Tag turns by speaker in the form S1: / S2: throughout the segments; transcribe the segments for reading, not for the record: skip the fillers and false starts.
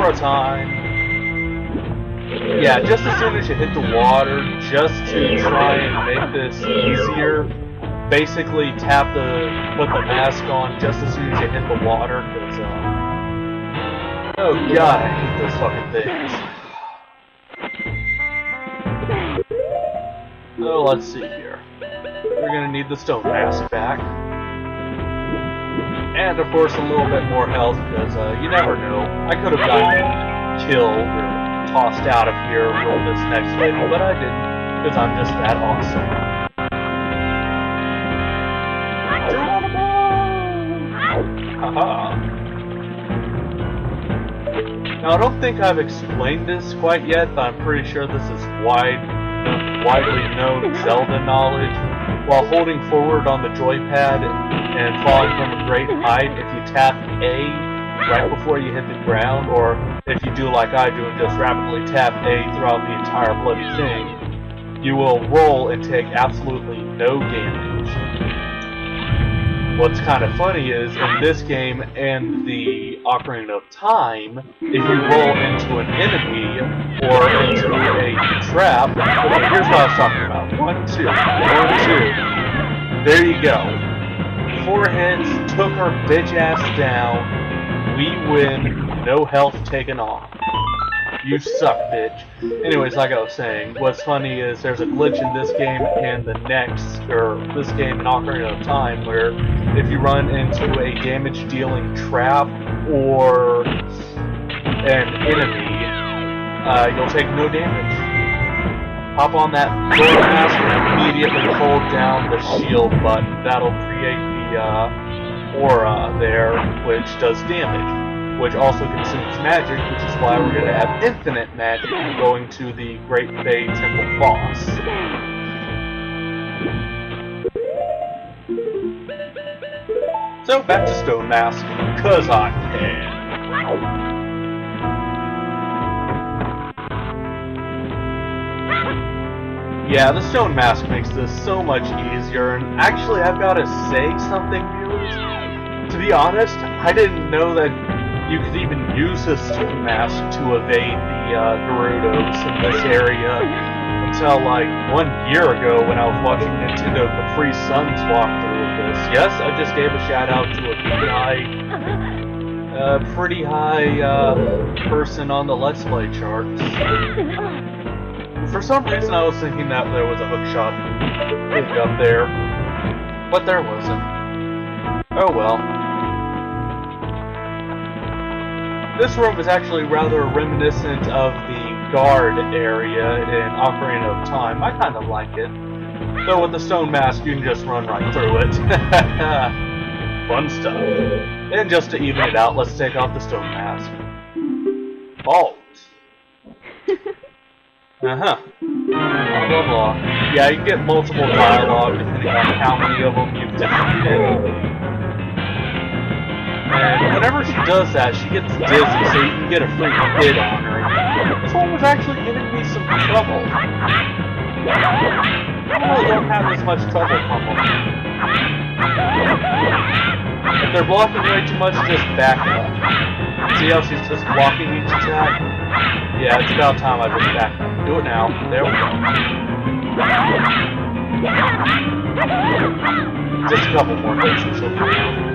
S1: camera time! Yeah, just as soon as you hit the water, just to try and make this easier, basically put the mask on just as soon as you hit the water, because, oh god, I hate those fucking things. So, let's see here. We're gonna need the stone mask back. And, of course, a little bit more health, because, you never know. I could have gotten killed or tossed out of here with this next level, but I didn't, because I'm just that awesome. Haha. Now, I don't think I've explained this quite yet, but I'm pretty sure this is widely known Zelda knowledge. While holding forward on the joypad and falling from a great height, if you tap A right before you hit the ground, or if you do like I do and just rapidly tap A throughout the entire bloody thing, you will roll and take absolutely no damage. What's kind of funny is, in this game and the Ocarina of Time, if you roll into an enemy or into a trap, okay, here's what I was talking about. 1, 2, 1, 2. There you go. 4 hits, took her bitch ass down. We win, no health taken off. You suck, bitch. Anyways, like I was saying, what's funny is there's a glitch in this game and the next, or this game in Ocarina of Time, where if you run into a damage-dealing trap or an enemy, you'll take no damage. Hop on that sword mask and immediately hold down the shield button. That'll create the aura there, which does damage, which also consumes magic, which is why we're going to have infinite magic going to the Great Bay Temple boss. So, back to Stone Mask, 'cause I can. Yeah, the Stone Mask makes this so much easier, and actually I've got to say something, viewers. To be honest, I didn't know that you could even use a Stone Mask to evade the gerudos in this area until like 1 year ago when I was watching Nintendo Capri Sun's walkthrough of this. Yes, I just gave a shout out to a pretty high person on the Let's Play charts. For some reason I was thinking that there was a hookshot thing up there, but there wasn't. Oh well. This room is actually rather reminiscent of the guard area in Ocarina of Time. I kind of like it. Though with the Stone Mask you can just run right through it. Fun stuff. And just to even it out, let's take off the Stone Mask. Balls. Uh-huh. Blah blah blah. Yeah, you get multiple dialogue depending on how many of them you've defeated. And whenever she does that, she gets dizzy, so you can get a free hit on her. This one was actually giving me some trouble. I really don't have as much trouble from them. If they're blocking way too much, just back up. See how she's just blocking each attack? Yeah, it's about time I just back up. Do it now. There we go. Just a couple more hits and she'll be down.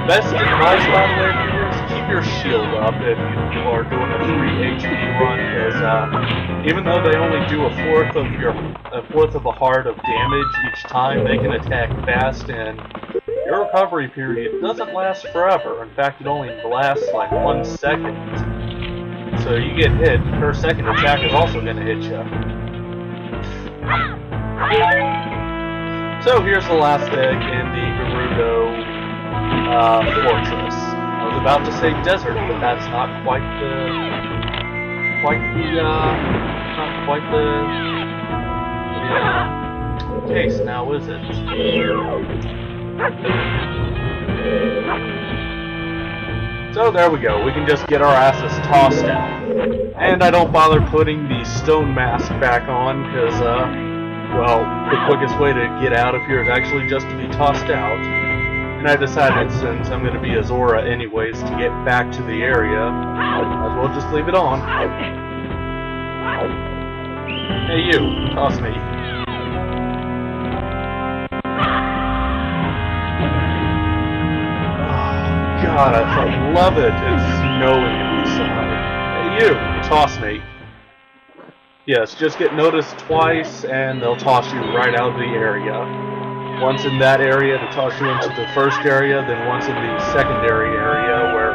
S1: Best advice, by the way, viewers, keep your shield up if you are doing a 3 HP run, because even though they only do a fourth of a heart of damage each time, they can attack fast, and your recovery period doesn't last forever. In fact, it only lasts like 1 second. So you get hit, her second attack is also going to hit you. So here's the last egg in the Gerudo fortress. I was about to say desert, but that's not quite the case now, is it? So there we go. We can just get our asses tossed out, and I don't bother putting the stone mask back on because, well, the quickest way to get out of here is actually just to be tossed out. And I decided, since I'm going to be a Zora anyways, to get back to the area, might as well just leave it on. Hey you, toss me. Oh, God, I fucking love it. It's snowing outside. Hey you, toss me. Yes, just get noticed twice and they'll toss you right out of the area. Once in that area to toss you into the first area, then once in the secondary area where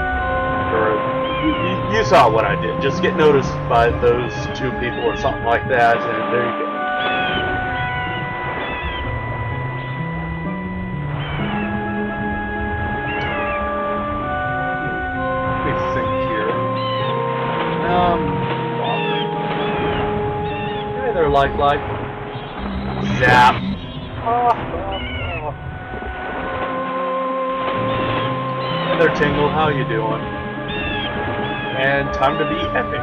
S1: you saw what I did. Just get noticed by those two people or something like that, and there you go. Let me think here. Hey there, like. Zap. Hey there, Tingle, how you doing? And time to be epic.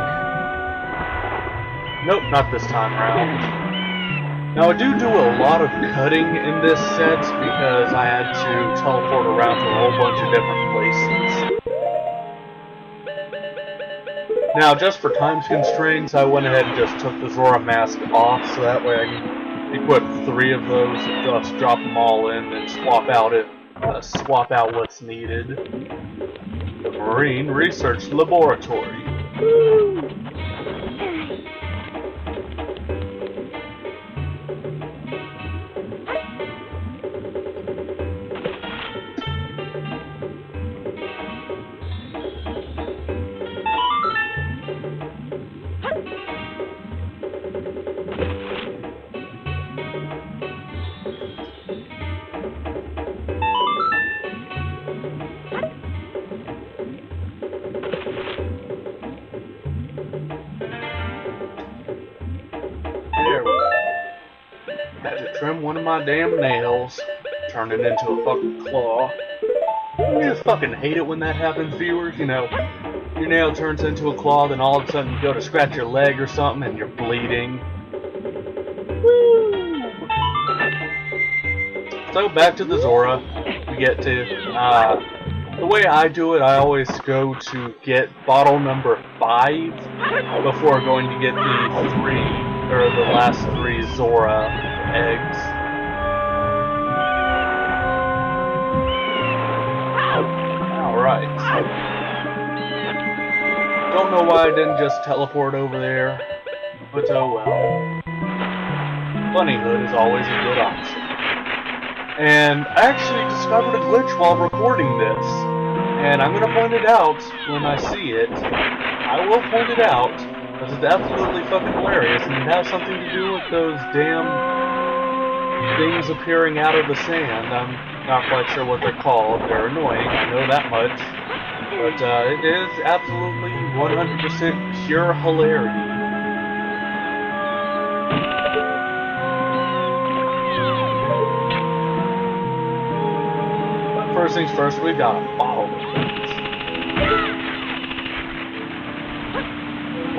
S1: Nope, not this time around. Now I do a lot of cutting in this set because I had to teleport around to a whole bunch of different places. Now, just for time constraints, I went ahead and just took the Zora mask off so that way I can equip 3 of those, just drop them all in, and swap out what's needed. The Marine Research Laboratory. Woo! Had to trim one of my damn nails, turn it into a fucking claw. I just fucking hate it when that happens, viewers. You know, your nail turns into a claw, then all of a sudden you go to scratch your leg or something and you're bleeding. Woo! So back to the Zora. We get to, the way I do it, I always go to get bottle number 5 before going to get the last 3 Zora eggs. Alright. Don't know why I didn't just teleport over there, but oh well. Bunnyhood is always a good option. And I actually discovered a glitch while recording this, and I'm gonna point it out when I see it. I will point it out, because it's absolutely fucking hilarious, and it has something to do with those damn things appearing out of the sand. I'm not quite sure what they're called. They're annoying, I know that much. But it is absolutely 100% pure hilarity. But first things first, we gotta follow things.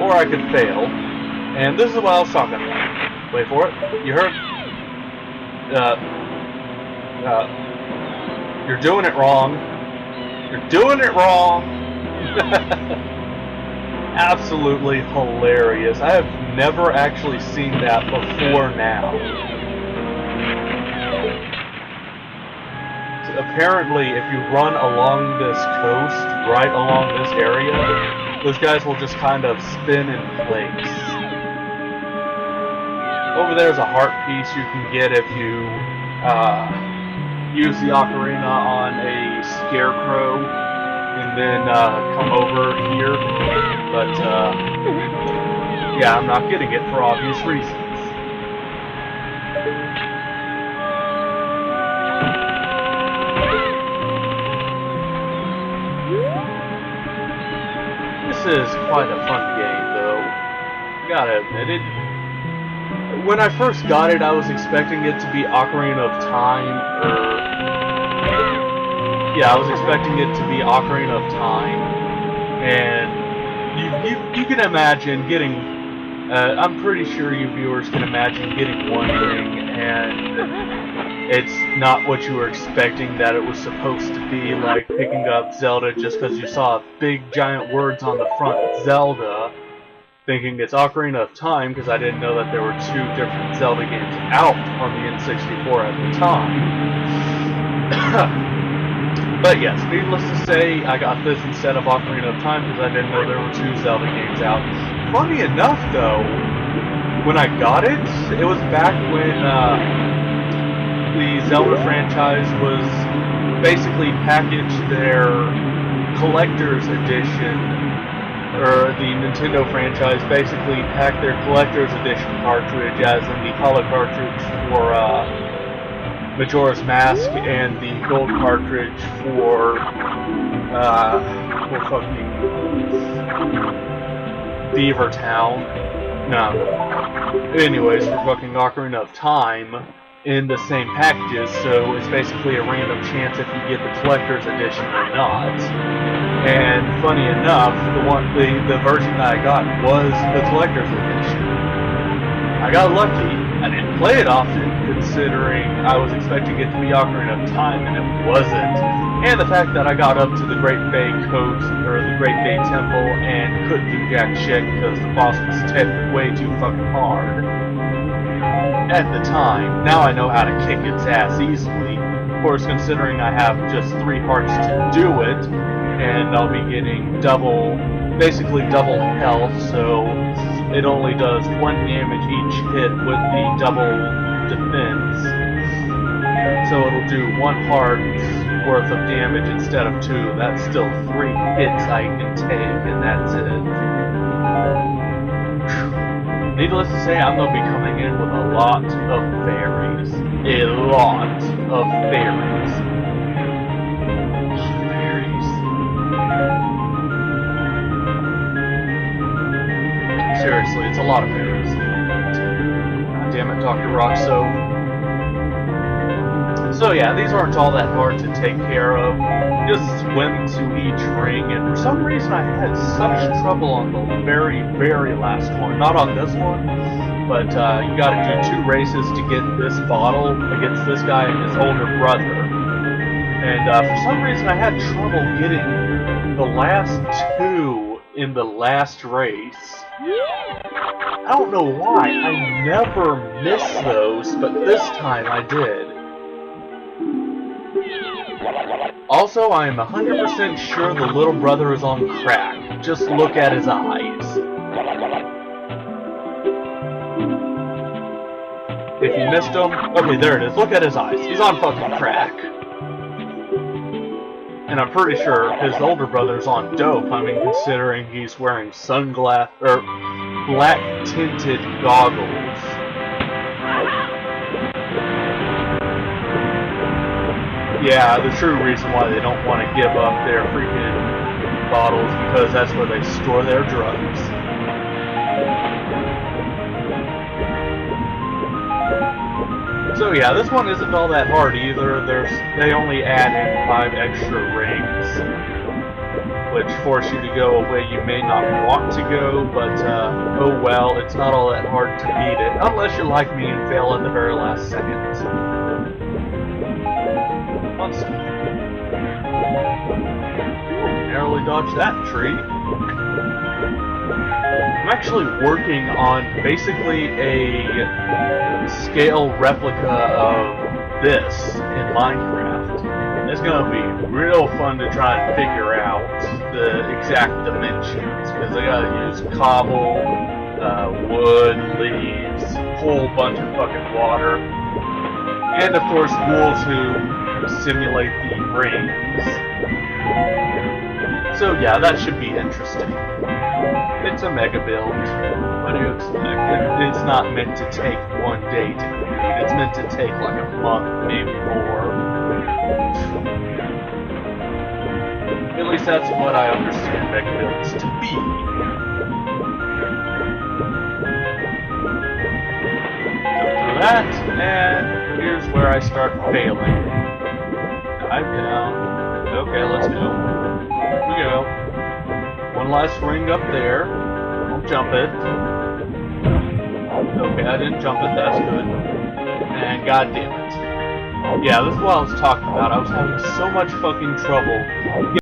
S1: Or I could fail. And this is what I was talking about. Wait for it. You heard? You're doing it wrong. You're doing it wrong. Absolutely hilarious. I have never actually seen that before now. So apparently, if you run along this coast, right along this area, those guys will just kind of spin in place. Over there's a heart piece you can get if you use the ocarina on a scarecrow and then come over here. But yeah, I'm not getting it for obvious reasons. This is quite a fun game, though. Gotta admit it. When I first got it, I was expecting it to be Ocarina of Time, yeah, I was expecting it to be Ocarina of Time, and you can imagine getting, I'm pretty sure you viewers can imagine getting one ring, and it's not what you were expecting that it was supposed to be, like picking up Zelda just because you saw big giant words on the front, Zelda, thinking it's Ocarina of Time, because I didn't know that there were 2 different Zelda games out on the N64 at the time. But yes, needless to say, I got this instead of Ocarina of Time because I didn't know there were 2 Zelda games out. Funny enough, though, when I got it, it was back when the Zelda franchise was basically packaged their collector's edition, or the Nintendo franchise basically packed their collector's edition cartridge as in the color cartridge for Majora's Mask and the gold cartridge for fucking Beaver Town. No. Anyways, for fucking Ocarina of Time in the same packages, so it's basically a random chance if you get the collector's edition or not. And funny enough, the version that I got was the collector's edition. I got lucky. I didn't play it often, considering I was expecting it to be Ocarina of Time, and it wasn't. And the fact that I got up to the Great Bay Coast, or the Great Bay Temple, and couldn't do jack shit because the boss was way too fucking hard. At the time, now I know how to kick its ass easily. Of course, considering I have just 3 hearts to do it, and I'll be getting basically double health, so it only does 1 damage each hit with the double defense. So it'll do 1 heart worth of damage instead of 2. That's still 3 hits I can take, and that's it. Needless to say, I'm going to be coming in with a lot of fairies. A lot of fairies. Seriously, it's a lot of fairies. God damn it, Dr. Roxo. So yeah, these aren't all that hard to take care of. Just swim to each ring, and for some reason I had such trouble on the very, very last one. Not on this one, but you gotta do 2 races to get this bottle against this guy and his older brother. And for some reason I had trouble getting the last 2 in the last race. I don't know why. I never miss those, but this time I did. Also, I am 100% sure the little brother is on crack. Just look at his eyes. If you missed him... Okay, there it is. Look at his eyes. He's on fucking crack. And I'm pretty sure his older brother's on dope. I mean, considering he's wearing sunglasses, or black tinted goggles. Yeah, the true reason why they don't want to give up their freaking bottles, because that's where they store their drugs. So yeah, this one isn't all that hard either. They only add in 5 extra rings, which force you to go a way you may not want to go, but oh well, it's not all that hard to beat it, unless you're like me and fail at the very last second. One second. Narrowly dodged that tree. I'm actually working on basically a scale replica of this in Minecraft. It's gonna be real fun to try and figure out the exact dimensions, because I gotta use cobble, wood, leaves, a whole bunch of fucking water, and of course wool to simulate the rings. So yeah, that should be interesting. It's a mega build. What do you expect? It's not meant to take 1 day to complete. It's meant to take like a month, maybe more. At least that's what I understand mega builds to be. Go through that, and here's where I start failing. Dive down. Okay, let's go. Here we go. 1 last ring up there. Don't jump it. Okay, I didn't jump it, that's good. And god damn it. Yeah, this is what I was talking about. I was having so much fucking trouble